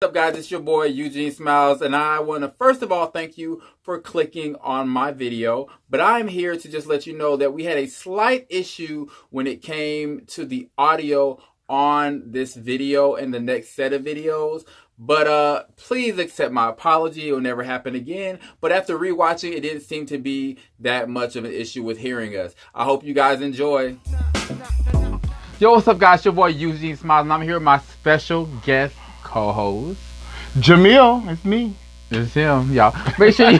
up, guys? It's your boy Eugene Smilez, and I want to first of all thank you for clicking on my video. But I'm here to just let you know that we had a slight issue when it came to the audio on this video and the next set of videos. But please accept my apology. It will never happen again. But after rewatching, it didn't seem to be that much of an issue with hearing us. I hope you guys enjoy. Yo, what's up, guys? Your boy Eugene Smilez, and I'm here with my special guest co-host Jamil. It's me. It's him, y'all. Make sure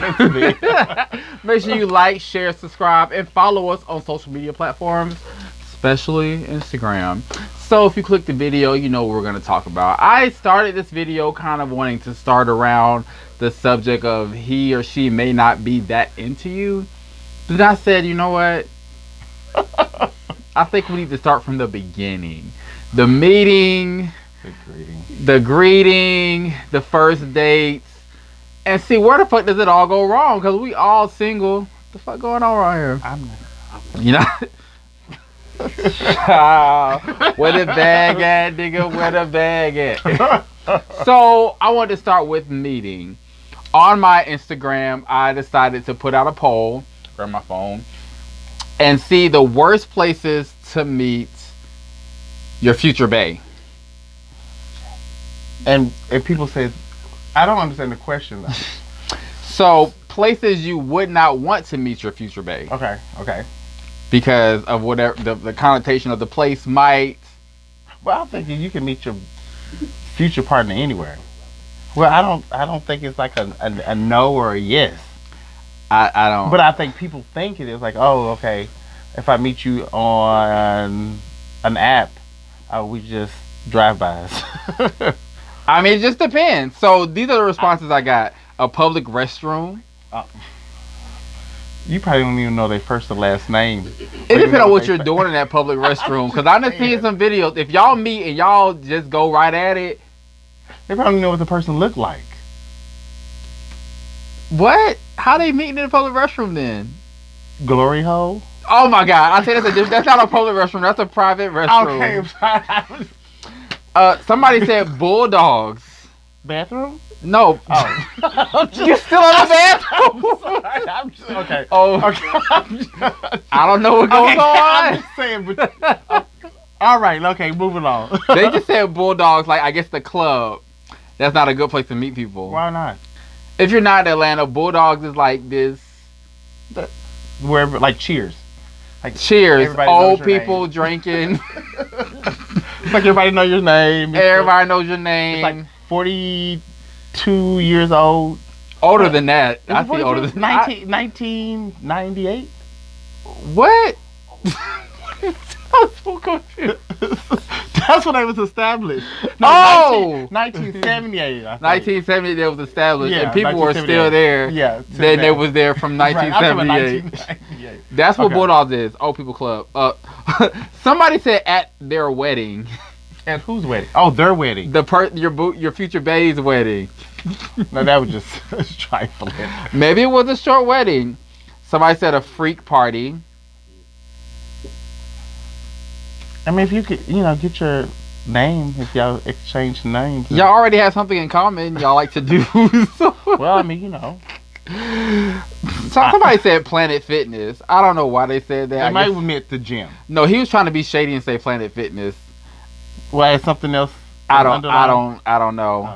you like, share, subscribe, and follow us on social media platforms, especially Instagram. So if you click the video, you know what we're going to talk about. I started this video kind of wanting to start around the subject of he or she may not be that into you. But I said, you know what? I think we need to start from the beginning. The meeting, the greeting, the first dates, and see where the fuck does it all go wrong? Because we all single. What the fuck going on right here? You know? Where the bag at, nigga? Where the bag at? So I wanted to start with meeting. On my Instagram, I decided to put out a poll, grab my phone, and see the worst places to meet your future bae. And if people say, I don't understand the question though. So places you would not want to meet your future bae. Okay. Because of whatever the connotation of the place might. Well, I think you can meet your future partner anywhere. Well, I don't think it's like a no or a yes. I don't. But I think people think it is like, oh, okay, if I meet you on an app, we just drive bys. I mean, it just depends. So these are the responses I got. A public restroom. You probably don't even know their first or last name. It depends on what you're doing in that public restroom. Because I've seen some videos. If y'all meet and y'all just go right at it. They probably know what the person looked like. What? How they meeting in a public restroom then? Glory hole? Oh my God! I say that's not a public restroom. That's a private restroom. Okay. Somebody said bulldogs. Bathroom? No. Oh. You still in the bathroom? Okay. Oh. Okay. I don't know what goes on. I'm just saying. But, all right. Okay. Moving on. They just said bulldogs. Like I guess the club. That's not a good place to meet people. Why not? If you're not in Atlanta, bulldogs is like this. Wherever, like Cheers. Like Cheers. Old people drinking. It's like everybody knows your name. Everybody knows your name. It's like 42 years old. Older than that. I think older than 1998. What? I'm so confused. That's when I was established. No, 1978. 1978 they was established, yeah, and people were still there. Yeah, then they was there from 1978. Right, That's what Bulldogs is. Old people club. Somebody said at their wedding. At whose wedding? Oh, their wedding. Your future bae's wedding. No, that was just trifling. Maybe it was a short wedding. Somebody said a freak party. I mean, if you could, get your name, if y'all exchange names. Y'all already have something in common y'all like to do. So. Well, I mean, So somebody said Planet Fitness. I don't know why they said that. They might have meant the gym. No, he was trying to be shady and say Planet Fitness. Well, it's something else. I don't know.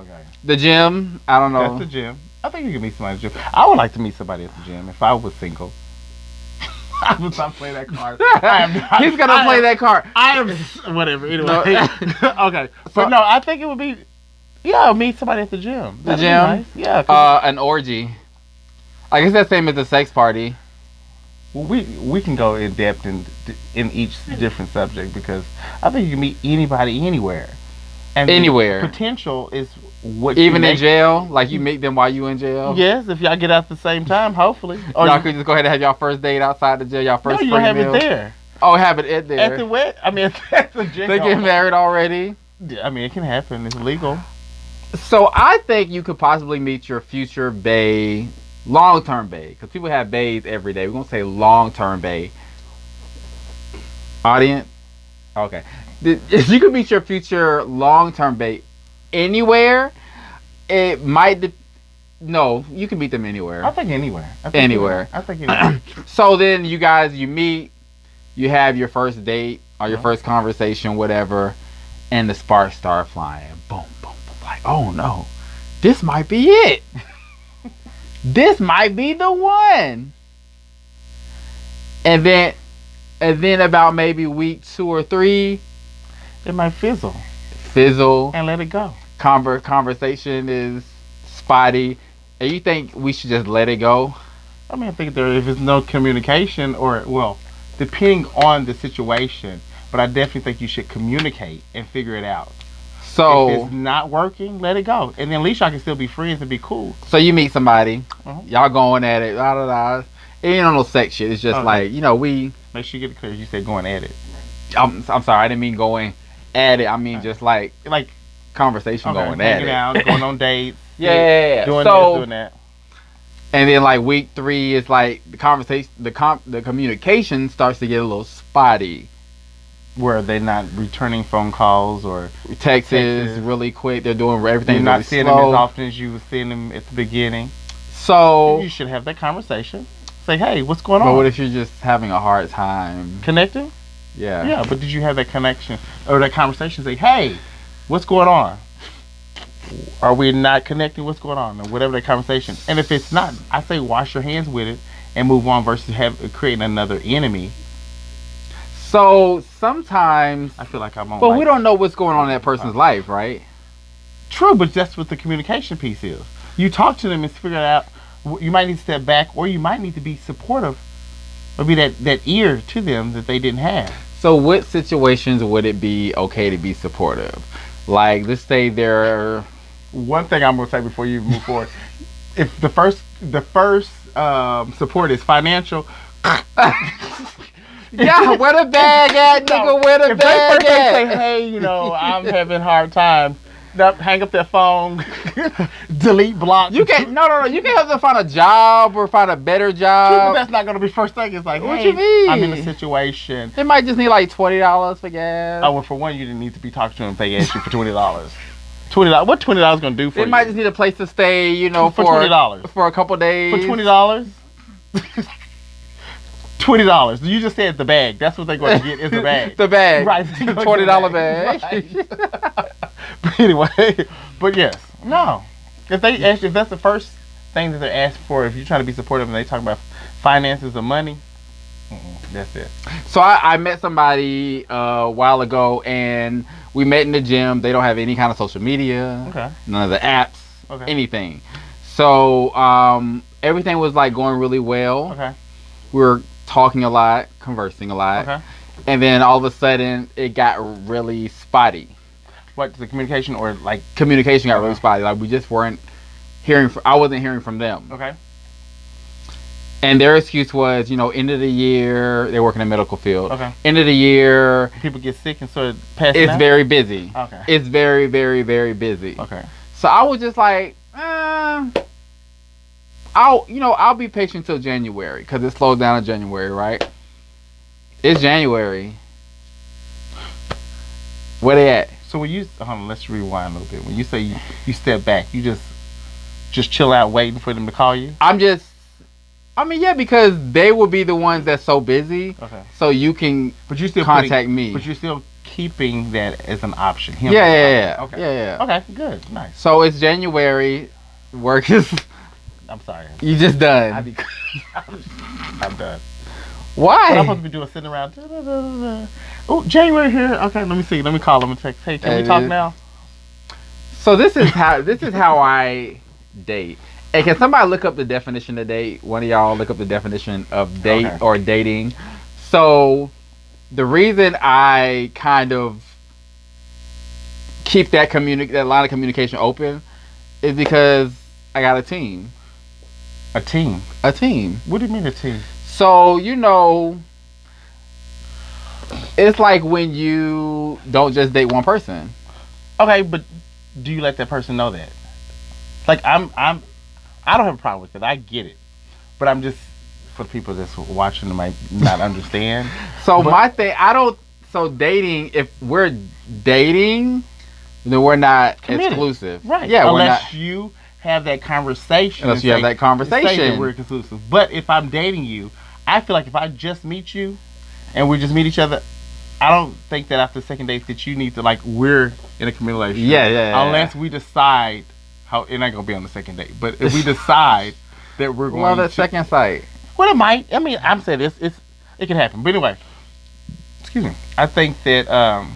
Okay. The gym, I don't know. That's the gym. I think you can meet somebody at the gym. I would like to meet somebody at the gym if I was single. I would not play that card. He's gonna play that card. I am whatever. Anyway, okay. But no, I think it would be. Yeah, meet somebody at the gym. The That'd gym. Nice. Yeah. An orgy. I guess that's the same as a sex party. Well, we can go in depth in each different subject because I think you can meet anybody anywhere. And anywhere. Potential is what. Even in jail, like you meet them while you in jail. Yes, if y'all get out at the same time, hopefully. Or y'all could just go ahead and have y'all first date outside the jail. Y'all first. No, you have it there. Oh, have it there. At the wet. I mean, at the jail. They get married already. I mean, it can happen. It's legal. So I think you could possibly meet your future bae, long-term bae, because people have baes every day. We're gonna say long-term bae. Audience, okay. You could meet your future long-term bae anywhere. It might. No, you can meet them anywhere. I think anywhere. Anywhere. I think anywhere. So then you meet, you have your first date or your first conversation, whatever, and the sparks start flying. Boom, boom, boom. Like, oh no, this might be it. This might be the one. And then about maybe week 2 or 3, it might fizzle. And let it go. Conversation is spotty. And you think we should just let it go? I mean, I think if there's no communication, or, well, depending on the situation, but I definitely think you should communicate and figure it out. So if it's not working, let it go. And then at least y'all can still be friends and be cool. So you meet somebody, y'all going at it, da da da. It ain't on no sex shit. It's just like, we... Make sure you get it clear. You said going at it. I'm sorry, I didn't mean going at it. I mean just like conversation going at hanging it. out, going on dates. Yeah. Doing this, doing that. And then like week 3 is like the conversation, the communication starts to get a little spotty. Where they're not returning phone calls or texts really quick. They're doing everything. You're not really seeing slow. them as often as you were seeing them at the beginning. So you should have that conversation. Say, hey, what's going on? But what if you're just having a hard time connecting? Yeah. Yeah, but did you have that connection or that conversation? Say, hey, what's going on? Are we not connecting? What's going on? Or whatever that conversation. And if it's not, I say wash your hands with it and move on versus creating another enemy. So sometimes I feel like I'm on. But we don't know what's going on in that person's life, right? True, but that's what the communication piece is. You talk to them and figure it out. You might need to step back, or you might need to be supportive, or be that ear to them that they didn't have. So what situations would it be okay to be supportive? Like, let's say there. One thing I'm gonna say before you move forward, if the first support is financial. Yeah, where the bag at, nigga? Where the bag at? Say, hey, I'm having a hard time. Hang up that phone. Delete, block. You can't. No. You can't have to find a job or find a better job. True, but that's not gonna be first thing. It's like, what hey, you mean? I'm in a situation. They might just need like $20 for gas. Oh, well, for one, you didn't need to be talking to them if they asked you for $20. $20. What $20 gonna do for you? They might just need a place to stay. For $20 for a couple days. For $20. $20. You just said the bag. That's what they're going to get is the bag. The bag. Right. $20 bag. Right. But anyway, but yes. No. If that's the first thing that they're asked for, if you're trying to be supportive and they talk about finances or money, that's it. So I met somebody a while ago and we met in the gym. They don't have any kind of social media. Okay. None of the apps. Okay. Anything. So everything was like going really well. Okay. We were talking a lot, conversing a lot. Okay. And then all of a sudden it got really spotty. What, the communication or like? Communication got really spotty. Like we just weren't hearing, I wasn't hearing from them. Okay. And their excuse was, end of the year, they work in the medical field. Okay. End of the year. People get sick and sort of pass out? It's very busy. Okay. It's very, very, very busy. Okay. So I was just like, I'll be patient till January because it slows down in January, right? It's January. Where they at? So when you let's rewind a little bit. When you say you step back, you just chill out waiting for them to call you? Yeah, because they will be the ones that's so busy. Okay. So you can contact me. But you're still keeping that as an option. Yeah. Okay. Yeah. Okay, good. Nice. So it's January. Work is... I'm sorry. You just done. I'm done. Why? What I'm supposed to be doing, sitting around. Oh, January here. Okay, let me see. Let me call them and text. Hey, can we talk now? So this is how I date. Hey, can somebody look up the definition of date? One of y'all look up the definition of date or dating. So the reason I kind of keep that line of communication open is because I got a team. A team? A team. What do you mean a team? So, it's like when you don't just date one person. Okay, but do you let that person know that? Like, I don't have a problem with it. I get it. But I'm just, for the people that's watching that might not understand. So dating, if we're dating, then we're not committed. Exclusive. Right. Yeah, unless you have that conversation. Unless you have that conversation. Say that we're exclusive. But if I'm dating you, I feel like if I just meet you and we just meet each other, I don't think that after the second date that you need to, like, we're in a committed relationship. Yeah. Unless we decide how, it ain't gonna be on the second date, but if we decide that we're going that second sight. Well, it might. I mean, I'm saying it can happen. But anyway, excuse me. I think that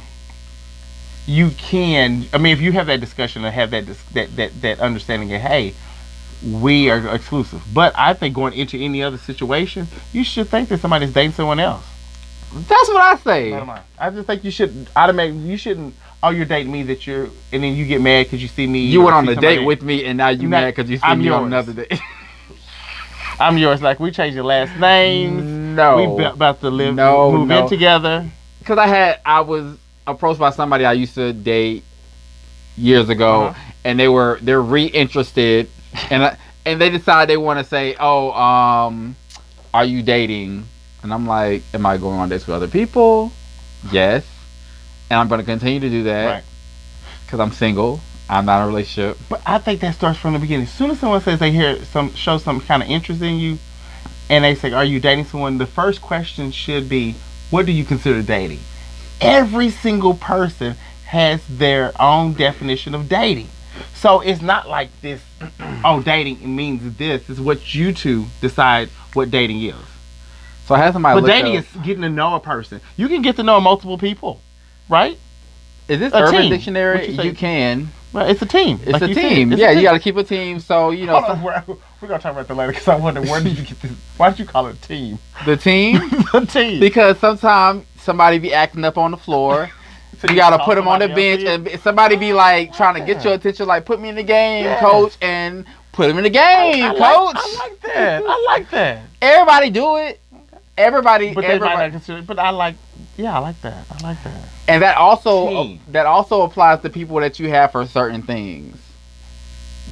you can. I mean, if you have that discussion and have that understanding of, hey, we are exclusive. But I think going into any other situation, you should think that somebody's dating someone else. That's what I say. I just think you should automatically. You shouldn't. Oh, you're dating me and then you get mad because you see me. You went on a date with me and now you mad because you see me on another date. I'm yours. Like, we changed your last names. No. We about to move in together. Because I was approached by somebody I used to date years ago, and they're reinterested, and they decide they want to say, oh, are you dating? And I'm like, am I going on dates with other people? Yes. And I'm going to continue to do that because I'm single. I'm not in a relationship. But I think that starts from the beginning. As soon as someone says they show some kind of interest in you, and they say, are you dating someone? The first question should be, what do you consider dating? Every single person has their own definition of dating. So it's not like this, oh, dating means this. It's what you two decide what dating is. So I had somebody But dating is getting to know a person. You can get to know multiple people, right? Is this a Urban team. Dictionary? You can. Well, it's a team. It's a team. Yeah, you got to keep a team. So, you know. Hold on, we're going to talk about that later because I wonder, where did you get this? Why did you call it a team? The team? The team. Because sometimes somebody be acting up on the floor. So you got to put them on the bench. And somebody be like trying to get your attention, like, put me in the game, coach, and put him in the game, coach. I like that. I like that. Everybody do it. Everybody. But they might not consider it. But I like that. I like that. And that also applies to people that you have for certain things.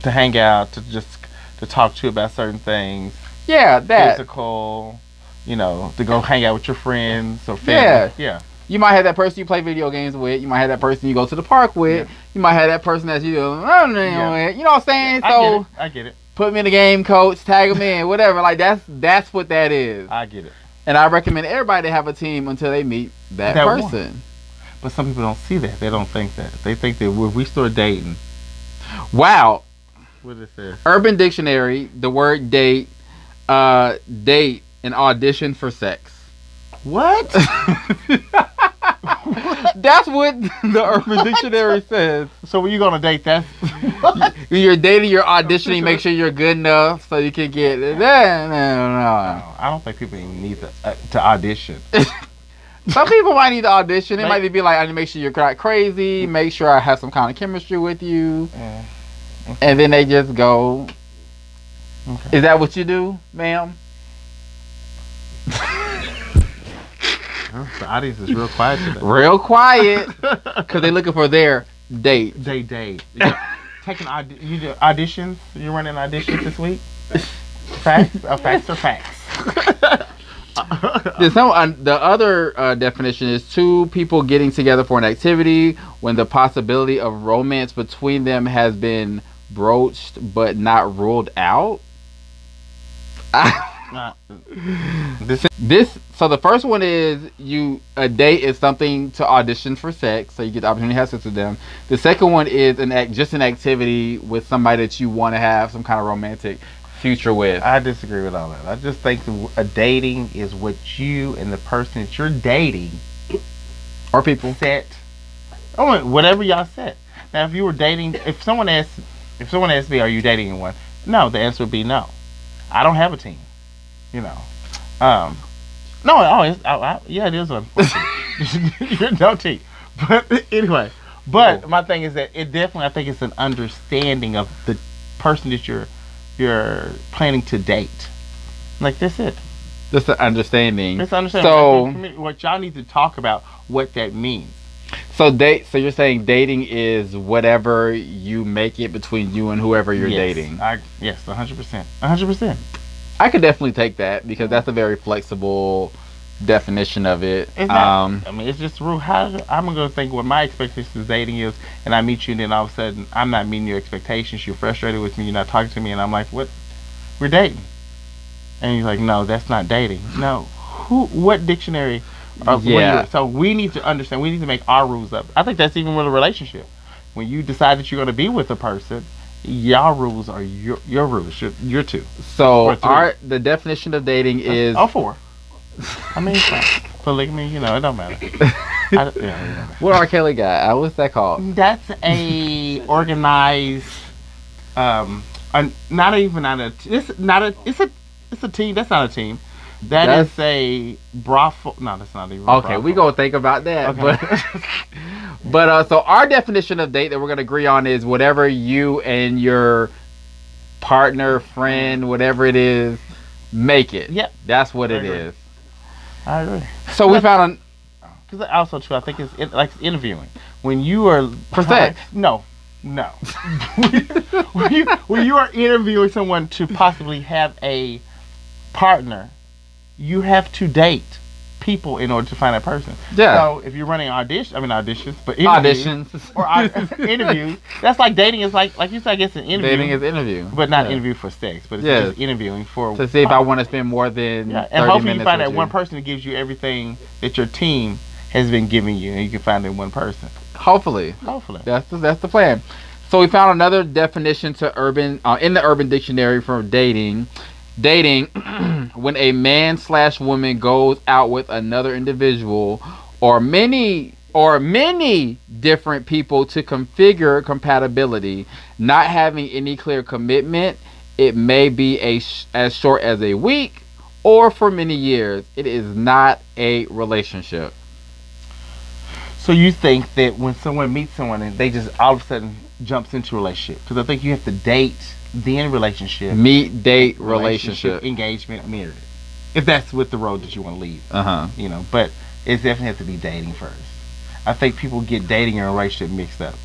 To hang out, to talk to you about certain things. Yeah, that. Physical, to go hang out with your friends or family. Yeah. You might have that person you play video games with. You might have that person you go to the park with. Yeah. You might have that person that you with. You know what I'm saying? So I get it. Put me in the game, coach. Tag them in, whatever. Like that's what that is. I get it. And I recommend everybody to have a team until they meet that person. One. But some people don't see that. They don't think that. They think that if we start dating. Wow. What is this? Urban Dictionary, the word date, date, an audition for sex. What? That's what the Urban Dictionary says. So when you go on a date, that's... You're dating, you're auditioning, make sure you're good enough so you can get... No. I don't think people even need to audition. Some people might need to audition. They might be like, I need to make sure you're not crazy, make sure I have some kind of chemistry with you. Yeah. Okay. And then they just go... Okay. Is that what you do, ma'am? The audience is real quiet today. Real quiet. Because they're looking for their date. Date. Taking auditions? You running auditions this week? Facts? Facts or facts? The other definition is two people getting together for an activity when the possibility of romance between them has been broached but not ruled out. So the first one is a date is something to audition for sex, so you get the opportunity to have sex with them. The second one is just an activity with somebody that you want to have some kind of romantic future with. I disagree with all that. I just think a dating is what you and the person that you're dating or people set. Whatever y'all set. Now, if you were dating, if someone asked me, "Are you dating anyone?" No, the answer would be no. I don't have a team. Yeah, it is unfortunate. You're no team. But anyway, my thing is that I think it's an understanding of the person that you're planning to date. Like, that's it. Just an understanding. It's an understanding. So what y'all need to talk about what that means. So you're saying dating is whatever you make it between you and whoever you're dating. Yes, 100%. 100%. I could definitely take that because that's a very flexible definition of it. It's not, I mean, it's just rude. I'm gonna think what my expectations of dating is, and I meet you, and then all of a sudden I'm not meeting your expectations. You're frustrated with me. You're not talking to me, and I'm like, what? We're dating, and you're like, no, that's not dating. No, what dictionary? So we need to understand. We need to make our rules up. I think that's even with a relationship. When you decide that you're gonna be with a person, y'all rules are your rules. Your two. So the definition of dating is four. I mean, polygamy, it don't matter. What R. Kelly got? What's that called? That's a organized, it's a team. That's not a team. That's a brothel. No, that's not even. Okay, we gonna think about that. Okay. But so our definition of date that we're gonna agree on is whatever you and your partner, friend, whatever it is, make it. Yep, that's what it is. I agree. So we found because also too, I think it's like interviewing when you are for sex. No. when you are interviewing someone to possibly have a partner, you have to date people in order to find that person. Yeah. So if you're running auditions, but interviews, or interviews, that's like dating. Is like you said, it's an interview. Dating is interview, but not interview for sex. But it's just interviewing for to see if I want to spend more than 30 and hopefully minutes you find that one person that gives you everything that your team has been giving you, and you can find that one person. Hopefully, that's the plan. So we found another definition to in the Urban Dictionary for dating. Dating, when a man/woman goes out with another individual or many different people to configure compatibility, not having any clear commitment. It may be as short as a week or for many years. It is not a relationship. So you think that when someone meets someone and they just all of a sudden jumps into a relationship? Because I think you have to date, then relationship, meet, date, relationship, engagement, marriage. If that's with the road that you want to leave, But it definitely has to be dating first. I think people get dating and relationship mixed up.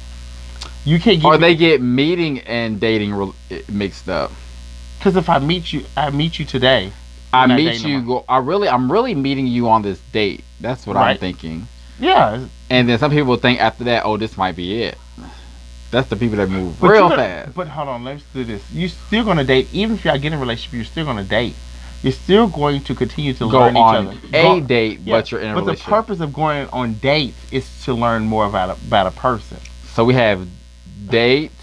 You can't get. They get meeting and dating mixed up. Because if I meet you today, I'm really meeting you on this date. That's what I'm thinking. Yeah. And then some people think after that, oh, this might be it. That's the people that move real fast. But hold on, let's do this. You're still going to date. Even if y'all get in a relationship, you're still going to date. You're still going to continue to learn each other. A date, but you're in a relationship. But the purpose of going on dates is to learn more about a person. So we have dates,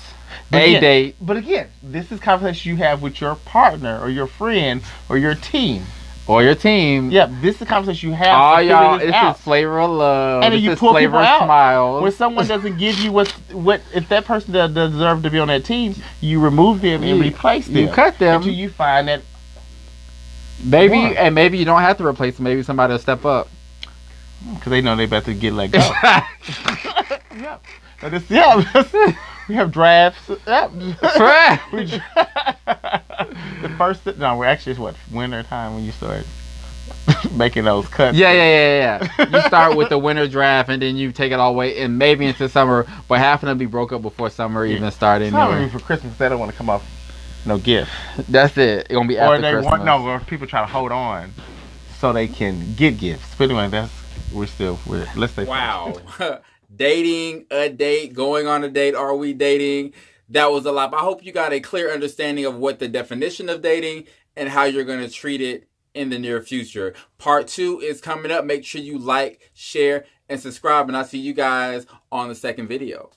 date. But again, this is conversation you have with your partner or your friend or your team. Or your team. Yeah, this is the conversation you have. Oh, y'all, this is flavor of love. And then you pull flavor people out. Smiles. When someone doesn't give you what if that person doesn't deserve to be on that team, you remove them and replace them. You cut them until you find that. Maybe you don't have to replace them. Maybe somebody will step up because they know they about to get let go. We have drafts. It's winter time when you start making those cuts. Yeah. You start with the winter draft and then you take it all the way and maybe into summer, but half of them be broke up before summer even started. Even for Christmas, they don't want to come off no gift. That's it. It's gonna be after Christmas. Or people try to hold on so they can get gifts. But anyway, let's stay. Wow. Dating, a date, going on a date, are we dating? That was a lot. I hope you got a clear understanding of what the definition of dating and how you're going to treat it in the near future. Part 2 is coming up. Make sure you like, share, and subscribe. And I'll see you guys on the second video.